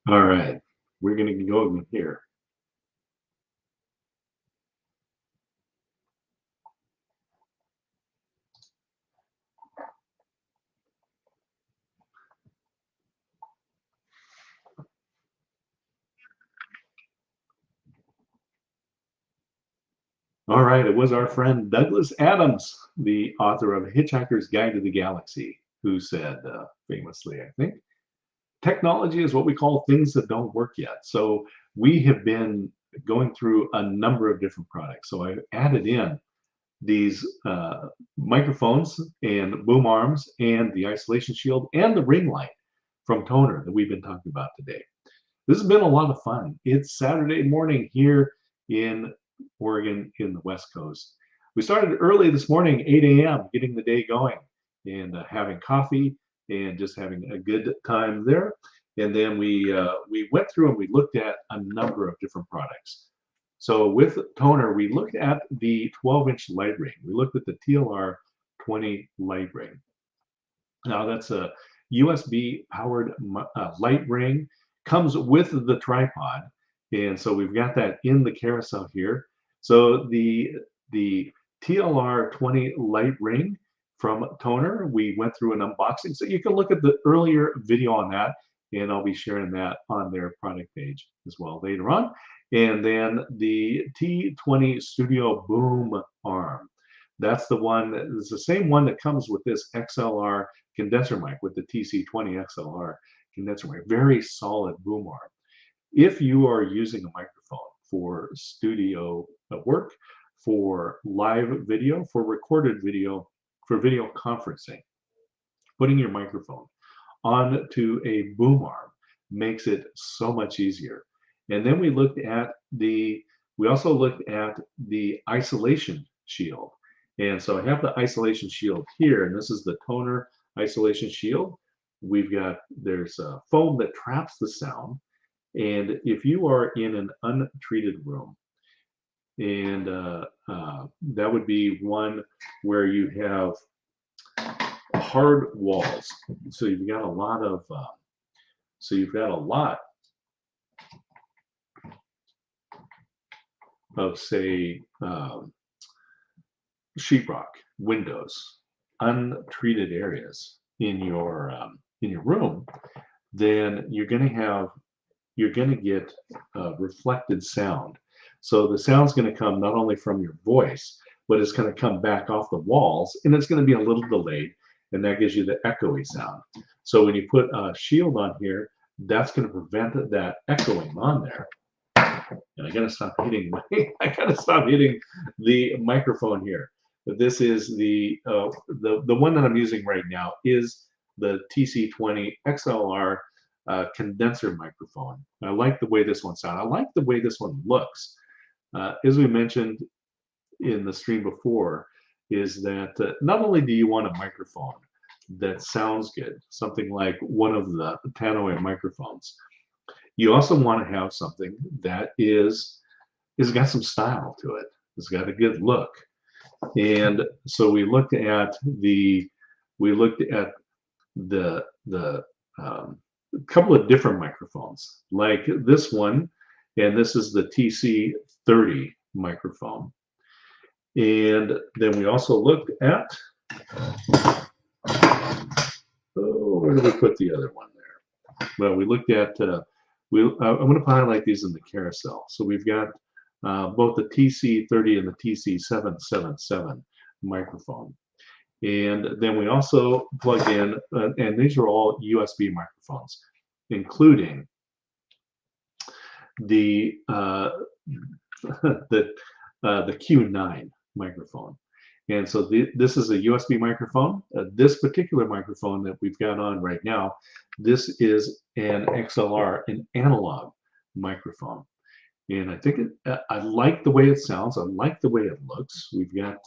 All right, we're going to go in here. All right, it was our friend Douglas Adams, the author of Hitchhiker's Guide to the Galaxy, who said famously, I think, technology is what we call things that don't work yet. So we have been going through a number of different products. So I added in these microphones and boom arms and the isolation shield and the ring light from Toner that we've been talking about today. This has been a lot of fun. It's Saturday morning here in Oregon in the West Coast. We started early this morning, 8 a.m., getting the day going and having coffee and just having a good time there. And then we went through and we looked at a number of different products. So with Toner, we looked at the 12-inch light ring. We looked at the TLR 20 light ring. Now that's a USB powered light ring, comes with the tripod. And so we've got that in the carousel here. So the TLR 20 light ring from Toner, we went through an unboxing. So you can look at the earlier video on that, and I'll be sharing that on their product page as well later on. And then the T20 Studio Boom Arm. That's the one, it's the same one that comes with this XLR condenser mic with the TC20 XLR condenser mic. Very solid boom arm. If you are using a microphone for studio work, for live video, for recorded video, for video conferencing, putting your microphone onto a boom arm makes it so much easier. And then we also looked at the isolation shield. And so I have the isolation shield here, and this is the Toner isolation shield. There's a foam that traps the sound. And if you are in an untreated room, and that would be one where you have hard walls, so you've got a lot of say sheetrock windows, untreated areas in your room, then you're going to get reflected sound. So the sound's going to come not only from your voice, but it's going to come back off the walls, and it's going to be a little delayed, and that gives you the echoey sound. So when you put a shield on here, that's going to prevent that echoing on there. And I gotta stop hitting the microphone here. This is the one that I'm using right now is the TC20 XLR condenser microphone. I like the way this one sounds. I like the way this one looks. As we mentioned in the stream before, is that not only do you want a microphone that sounds good, something like one of the TONOR microphones, you also want to have something that is got some style to it. It's got a good look. And so we looked at the couple of different microphones, like this one, and this is the TC30 microphone. And then we also looked at, where did we put the other one there? Well, we looked at, I'm going to highlight these in the carousel. So we've got both the TC30 and the TC777 microphone. And then we also plug in, and these are all USB microphones, including the Q9 microphone. And so this is a USB microphone. This particular microphone that we've got on right now, this is an XLR, an analog microphone. And I think I like the way it sounds. I like the way it looks. We've got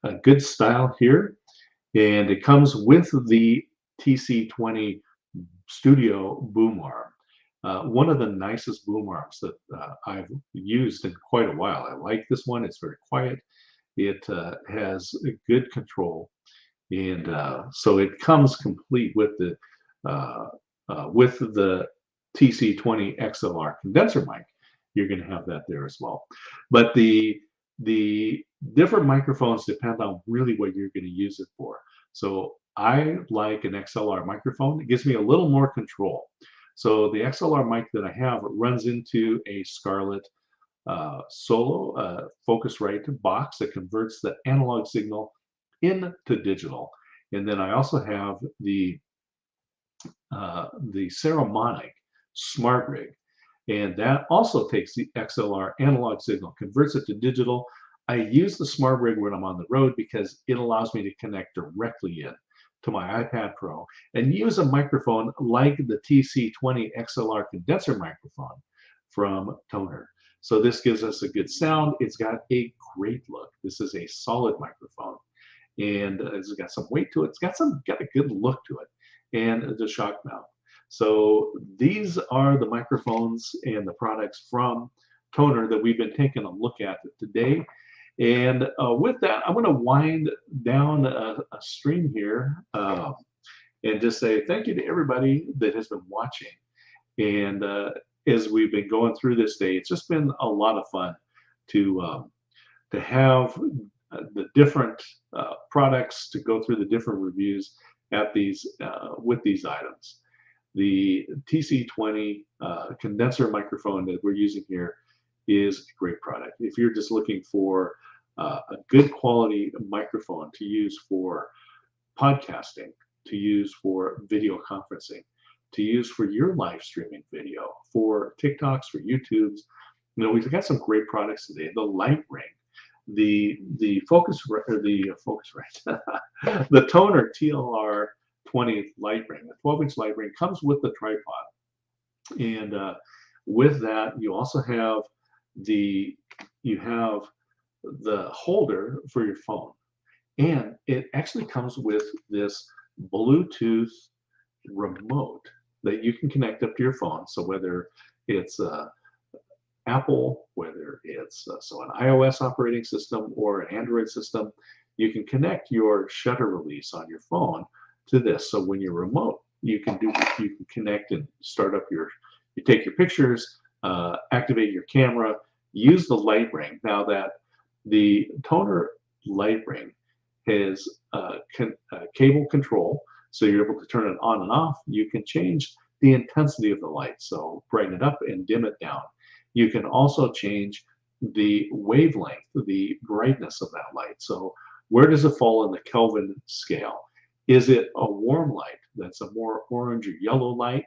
a good style here, and it comes with the TC20 Studio Boom Arm. One of the nicest boom arms that I've used in quite a while. I like this one. It's very quiet. It has good control, and so it comes complete with the with the TC20 XLR condenser mic, you're going to have that there as well. But the different microphones depend on really what you're going to use it for. So I like an XLR microphone. It gives me a little more control. So the XLR mic that I have runs into a Scarlett Solo Focusrite box that converts the analog signal into digital. And then I also have the Saramonic Smart Rig, and that also takes the XLR analog signal, converts it to digital. I use the Smart Rig when I'm on the road because it allows me to connect directly in to my iPad Pro and use a microphone like the TC20 XLR condenser microphone from TONOR. So this gives us a good sound. It's got a great look. This is a solid microphone, and it's got some weight to it. It's got a good look to it, and the shock mount. So these are the microphones and the products from TONOR that we've been taking a look at today. And with that, I'm going to wind down a stream here and just say thank you to everybody that has been watching. And as we've been going through this day, it's just been a lot of fun to have the different products, to go through the different reviews at these with these items. The TC20 condenser microphone that we're using here is a great product. If you're just looking for a good quality microphone to use for podcasting, to use for video conferencing, to use for your live streaming video, for TikToks, for YouTubes, we've got some great products today. The light ring, the Focusrite, the TONOR TLR20 light ring, the 12-inch light ring comes with the tripod, and with that you also have the holder for your phone, and it actually comes with this Bluetooth remote that you can connect up to your phone. So whether it's Apple, whether it's an iOS operating system or an Android system, you can connect your shutter release on your phone to this. So when you're remote, you can connect and start up you take your pictures, activate your camera, use the light ring. Now that the TONOR light ring has cable control, so you're able to turn it on and off. You can change the intensity of the light, so brighten it up and dim it down. You can also change the wavelength, the brightness of that light. So where does it fall in the Kelvin scale? Is it a warm light that's a more orange or yellow light?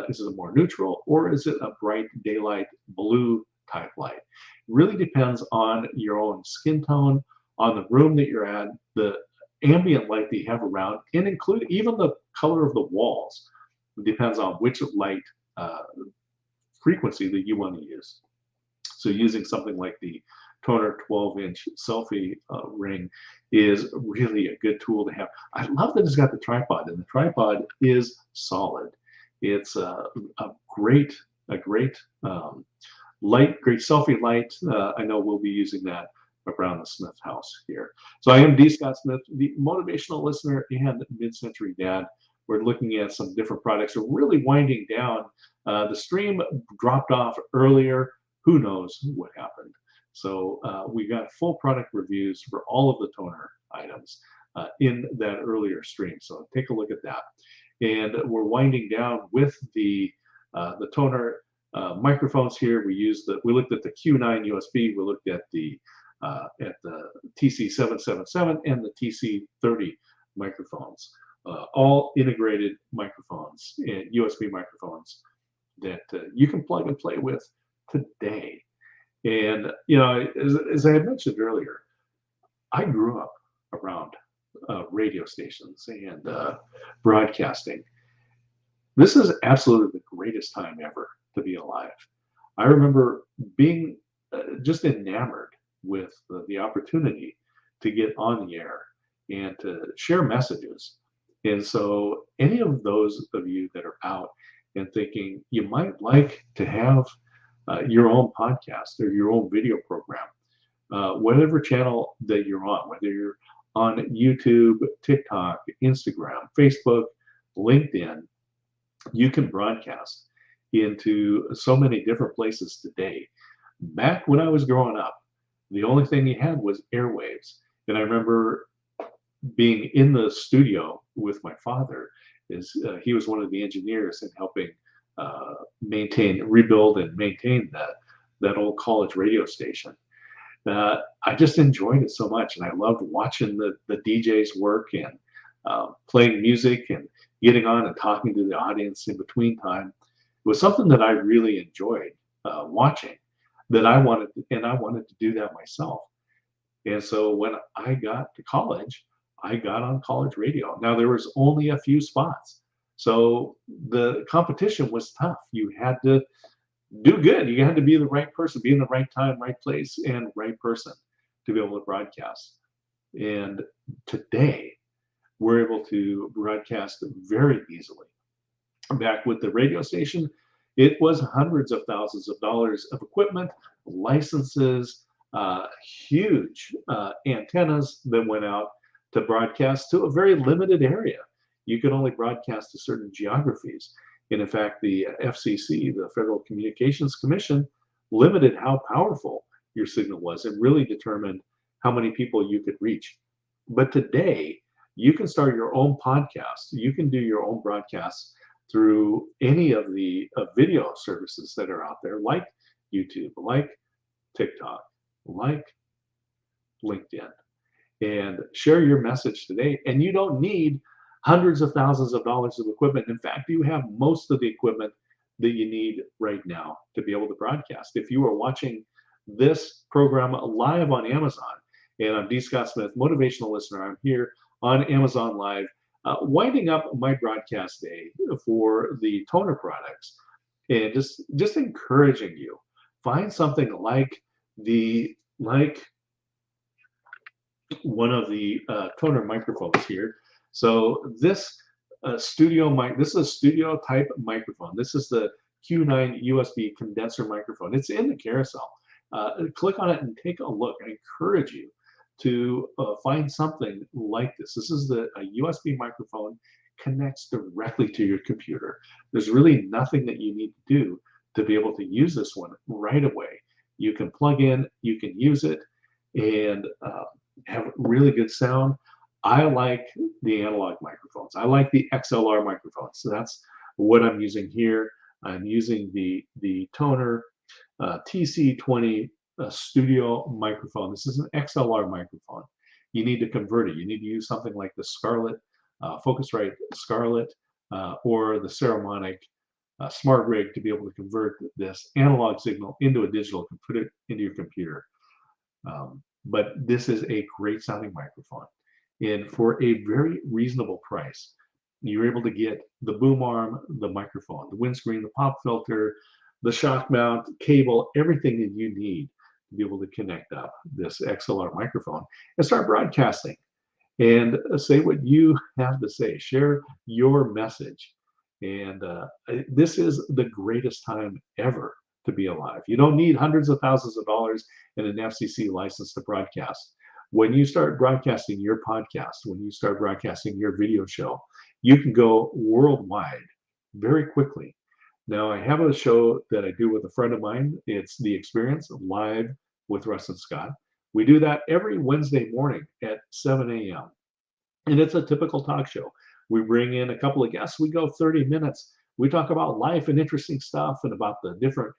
Is it a more neutral, or is it a bright daylight blue type light? It really depends on your own skin tone, on the room that you're at, the ambient light that you have around, and include even the color of the walls. It depends on which light frequency that you want to use. So using something like the TONOR 12-inch selfie ring is really a good tool to have. I love that it's got the tripod, and the tripod is solid. It's a great light, great selfie light. I know we'll be using that around the Smith house here. So I am D. Scott Smith, the motivational listener and mid-century dad. We're looking at some different products. We're really winding down. The stream dropped off earlier. Who knows what happened? So we got full product reviews for all of the TONOR items in that earlier stream. So take a look at that. And we're winding down with the TONOR microphones here. We looked at the Q9 USB. We looked at the TC777 and the TC30 microphones. All integrated microphones and USB microphones that you can plug and play with today. And as I had mentioned earlier, I grew up around radio stations and broadcasting. This is absolutely the greatest time ever to be alive. I remember being just enamored with the opportunity to get on the air and to share messages. And so any of those of you that are out and thinking you might like to have your own podcast or your own video program, whatever channel that you're on, whether you're on YouTube, TikTok, Instagram, Facebook, LinkedIn, You can broadcast into so many different places today. Back when I was growing up, the only thing you had was airwaves. And I remember being in the studio with my father. He was one of the engineers in helping rebuild and maintain that old college radio station. I just enjoyed it so much, and I loved watching the DJs work and playing music and getting on and talking to the audience in between time. It was something that I really enjoyed watching. That I wanted to do that myself. And so when I got to college, I got on college radio. Now there was only a few spots, so the competition was tough. You had to do good. You had to be the right person, be in the right time, right place, and right person to be able to broadcast. And today, we're able to broadcast very easily. Back with the radio station, it was hundreds of thousands of dollars of equipment, licenses, huge antennas that went out to broadcast to a very limited area. You could only broadcast to certain geographies. And in fact, the FCC, the Federal Communications Commission, limited how powerful your signal was and really determined how many people you could reach. But today, you can start your own podcast. You can do your own broadcasts through any of the video services that are out there, like YouTube, like TikTok, like LinkedIn, and share your message today. And you don't need hundreds of thousands of dollars of equipment. In fact, you have most of the equipment that you need right now to be able to broadcast. If you are watching this program live on Amazon, and I'm D. Scott Smith, motivational listener, I'm here on Amazon Live, winding up my broadcast day for the toner products, and just encouraging you, find something like one of the toner microphones here. So this this is a studio type microphone. This is the Q9 USB condenser microphone. It's in the carousel. Click on it and take a look. I encourage you to find something like this. This is a USB microphone, connects directly to your computer. There's really nothing that you need to do to be able to use this one right away. You can plug in, you can use it, and have really good sound. I like the analog microphones. I like the XLR microphones. So that's what I'm using here. I'm using the TONOR TC20 Studio microphone. This is an XLR microphone. You need to convert it. You need to use something like the Scarlett, Focusrite Scarlett, or the Saramonic Smart Rig to be able to convert this analog signal into a digital and put it into your computer. But this is a great sounding microphone. And for a very reasonable price, you're able to get the boom arm, the microphone, the windscreen, the pop filter, the shock mount, cable, everything that you need to be able to connect up this XLR microphone and start broadcasting and say what you have to say. Share your message. And this is the greatest time ever to be alive. You don't need hundreds of thousands of dollars and an FCC license to broadcast. When you start broadcasting your podcast, when you start broadcasting your video show, you can go worldwide very quickly. Now, I have a show that I do with a friend of mine. It's The Experience Live with Russ and Scott. We do that every Wednesday morning at 7 a.m. And it's a typical talk show. We bring in a couple of guests. We go 30 minutes. We talk about life and interesting stuff and about the different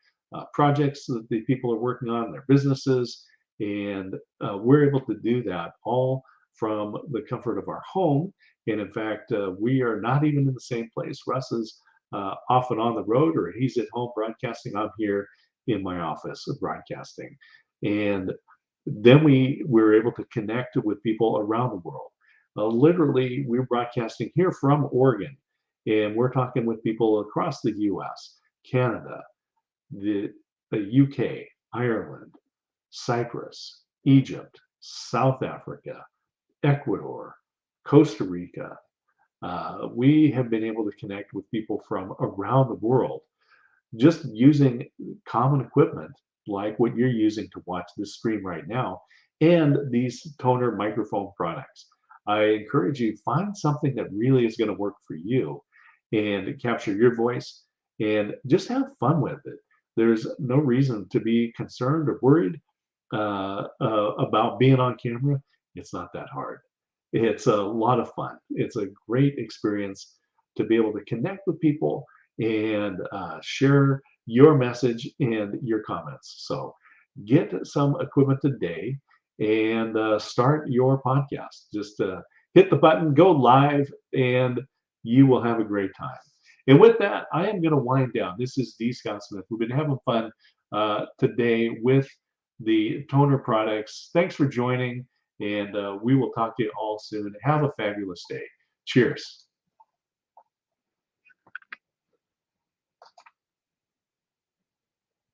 projects that the people are working on, their businesses. And we're able to do that all from the comfort of our home. And in fact, we are not even in the same place. Russ is off and on the road, or he's at home broadcasting. I'm here in my office broadcasting. And then we're able to connect with people around the world. Literally, we're broadcasting here from Oregon, and we're talking with people across the US, Canada, the UK, Ireland, Cyprus, Egypt, South Africa, Ecuador, Costa Rica. We have been able to connect with people from around the world just using common equipment like what you're using to watch this stream right now and these toner microphone products. I encourage you, find something that really is going to work for you and capture your voice and just have fun with it. There's no reason to be concerned or worried about being on camera. It's not that hard. It's a lot of fun. It's a great experience to be able to connect with people and share your message and your comments. So get some equipment today and start your podcast. Just hit the button, go live, and you will have a great time. And with that, I am going to wind down. This is D. Scott Smith. We've been having fun today with the Toner products. Thanks for joining, and we will talk to you all soon. Have a fabulous day. Cheers.